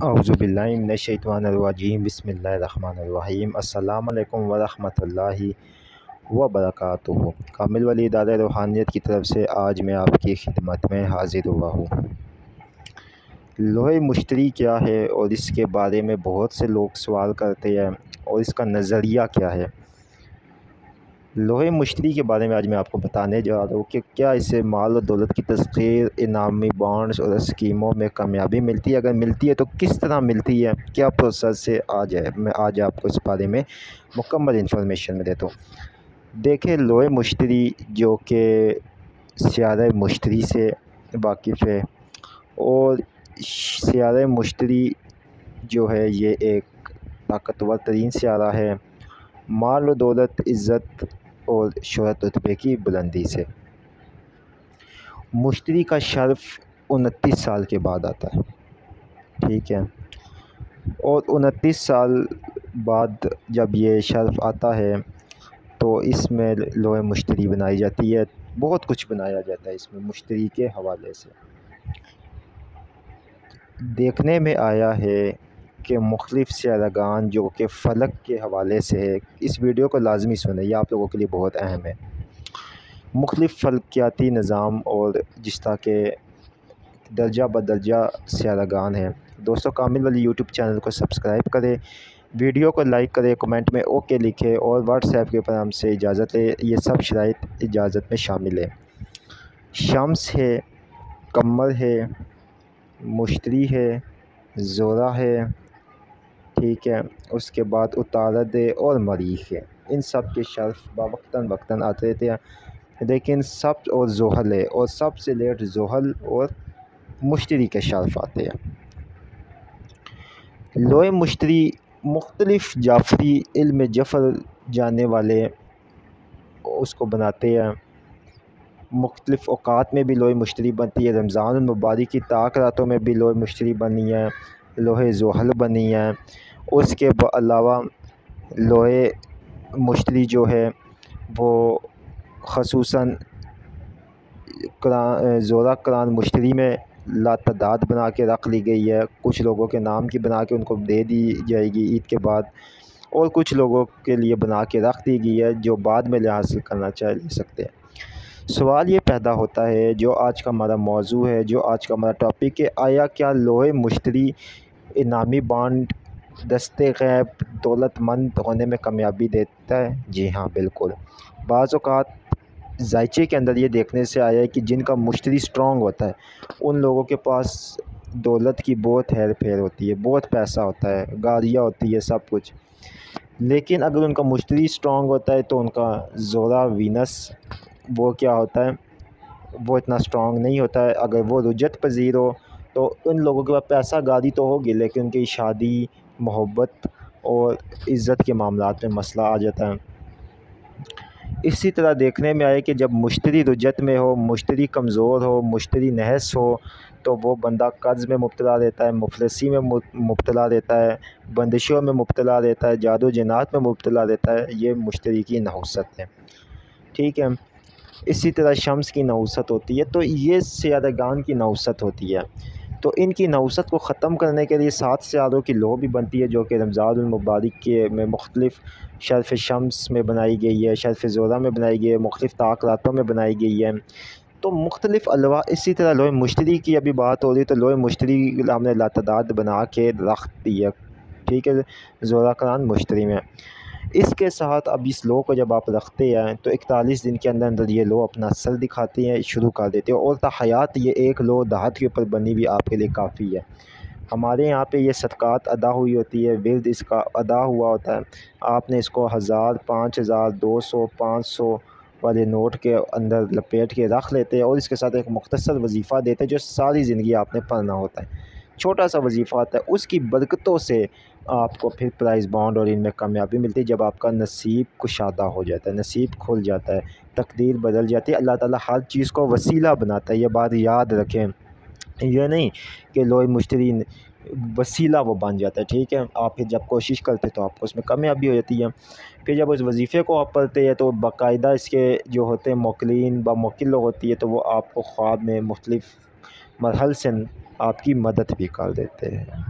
اعوذ باللہ من الشیطان الرجیم بسم اللہ الرحمن الرحیم السلام علیکم ورحمۃ اللہ وبرکاتہ۔ کامل ولی ادارہ روحانیت کی طرف سے آج میں آپ کی خدمت میں حاضر ہوا ہوں۔ لوح مشتری کیا ہے اور اس کے بارے میں بہت سے لوگ سوال کرتے ہیں اور اس کا نظریہ کیا ہے۔ لوح مشتری کے بارے میں آج میں آپ کو بتانے جا رہا ہوں کہ کیا اس سے مال و دولت کی تسخیر، انعامی بانڈز اور اسکیموں میں کامیابی ملتی ہے، اگر ملتی ہے تو کس طرح ملتی ہے، کیا پروسیس سے میں آج آپ کو اس بارے میں مکمل انفارمیشن میں دیتا ہوں۔ دیکھیں، لوح مشتری جو کہ سیارہ مشتری سے واقف ہے، اور سیارہ مشتری جو ہے یہ ایک طاقتور ترین سیارہ ہے، مال و دولت، عزت اور شہرت رتبے کی بلندی سے۔ مشتری کا شرف 29 سال کے بعد آتا ہے، ٹھیک ہے، اور 29 سال بعد جب یہ شرف آتا ہے تو اس میں لوح مشتری بنائی جاتی ہے، بہت کچھ بنایا جاتا ہے اس میں مشتری کے حوالے سے۔ دیکھنے میں آیا ہے کہ مختلف سیارگان جو کہ فلک کے حوالے سے ہے، اس ویڈیو کو لازمی سنیں، یہ آپ لوگوں کے لیے بہت اہم ہے۔ مختلف فلکیاتی نظام اور جس طرح کے درجہ بدرجہ سیارگان ہیں۔ دوستو، کامل ولی یوٹیوب چینل کو سبسکرائب کریں، ویڈیو کو لائک کریں، کمنٹ میں اوکے لکھیں اور واٹس ایپ کے اوپر ہم سے اجازت لیں، یہ سب شرائط اجازت میں شامل ہے۔ شمس ہے، قمر ہے، مشتری ہے، زہرہ ہے، ٹھیک ہے، اس کے بعد عطارد ہے اور مریخ ہے۔ ان سب کے شرف وقتاً آتے رہتے ہیں، لیکن سب اور زحل ہے، اور سب سے لیٹ زحل اور مشتری کے شرف آتے ہیں۔ لوح مشتری مختلف جعفری علم جفر جاننے والے اس کو بناتے ہیں۔ مختلف اوقات میں بھی لوح مشتری بنتی ہے، رمضان المبارک کی طاق راتوں میں بھی لوح مشتری بنی ہے، لوح زحل بنی ہے۔ اس کے علاوہ لوح مشتری جو ہے وہ خصوصاً زہرہ قران مشتری میں لاتعداد بنا کے رکھ لی گئی ہے، کچھ لوگوں کے نام کی بنا کے ان کو دے دی جائے گی عید کے بعد، اور کچھ لوگوں کے لیے بنا کے رکھ دی گئی ہے جو بعد میں حاصل کرنا چاہ لے سکتے ہیں۔ سوال یہ پیدا ہوتا ہے، جو آج کا ہمارا موضوع ہے، جو آج کا ہمارا ٹاپک ہے، آیا کیا لوح مشتری انعامی بانڈ دستے غیب دولت مند ہونے میں کامیابی دیتا ہے؟ جی ہاں، بالکل۔ بعض اوقات ذائچے کے اندر یہ دیکھنے سے آیا ہے کہ جن کا مشتری سٹرونگ ہوتا ہے ان لوگوں کے پاس دولت کی بہت ہیر پھیر ہوتی ہے، بہت پیسہ ہوتا ہے، گاڑیاں ہوتی ہے، سب کچھ۔ لیکن اگر ان کا مشتری سٹرونگ ہوتا ہے تو ان کا زہرہ وینس وہ کیا ہوتا ہے، وہ اتنا سٹرونگ نہیں ہوتا ہے۔ اگر وہ رجت پذیر ہو تو ان لوگوں کے پاس پیسہ گاڑی تو ہوگی، لیکن ان کی شادی، محبت اور عزت کے معاملات میں مسئلہ آ جاتا ہے۔ اسی طرح دیکھنے میں آئے کہ جب مشتری رجت میں ہو، مشتری کمزور ہو، مشتری نحس ہو تو وہ بندہ قرض میں مبتلا رہتا ہے، مفلسی میں مبتلا رہتا ہے، بندشوں میں مبتلا رہتا ہے، جادو جنات میں مبتلا رہتا ہے۔ یہ مشتری کی نحوست ہے، ٹھیک ہے۔ اسی طرح شمس کی نحوست ہوتی ہے، تو یہ سیارگان کی نحوست ہوتی ہے۔ تو ان کی نحوست کو ختم کرنے کے لیے 7 سیاروں کی لو بھی بنتی ہے، جو کہ رمضان المبارک کے میں مختلف شرف شمس میں بنائی گئی ہے، شرف زہرہ میں بنائی گئی ہے، مختلف طاق راتوں میں بنائی گئی ہے۔ تو مختلف الوا اسی طرح لوح مشتری کی ابھی بات ہو رہی ہے، تو لوح مشتری ہم نے لاتعداد بنا کے رکھ دی ہے، ٹھیک ہے، زہرہ قران مشتری میں۔ اس کے ساتھ اب اس لو کو جب آپ رکھتے ہیں تو 41 دن کے اندر یہ لو اپنا اثر دکھاتی ہیں، شروع کر دیتے ہیں، اور تا حیات یہ ایک لو دھات کے اوپر بنی بھی آپ کے لیے کافی ہے۔ ہمارے یہاں پہ یہ صدقات ادا ہوئی ہوتی ہے، ورد اس کا ادا ہوا ہوتا ہے، آپ نے اس کو 1000، 5000، 200، 500 والے نوٹ کے اندر لپیٹ کے رکھ لیتے ہیں، اور اس کے ساتھ ایک مختصر وظیفہ دیتے ہیں جو ساری زندگی آپ نے پڑھنا ہوتا ہے۔ چھوٹا سا وظیفہ ہوتا ہے، اس کی برکتوں سے آپ کو پھر پرائز بانڈ اور ان میں کامیابی ملتی ہے، جب آپ کا نصیب کشادہ ہو جاتا ہے، نصیب کھل جاتا ہے، تقدیر بدل جاتی ہے۔ اللہ تعالیٰ ہر چیز کو وسیلہ بناتا ہے، یہ بات یاد رکھیں۔ یہ نہیں کہ لوح مشتری وسیلہ وہ بن جاتا ہے، ٹھیک ہے، آپ پھر جب کوشش کرتے تو آپ کو اس میں کامیابی ہو جاتی ہے۔ پھر جب اس وظیفے کو آپ پڑھتے ہیں تو باقاعدہ اس کے جو ہوتے ہیں موکلین موکل لوگ ہوتی ہے، تو وہ آپ کو خواب میں مختلف مرحل سے آپ کی مدد بھی کر دیتے ہیں۔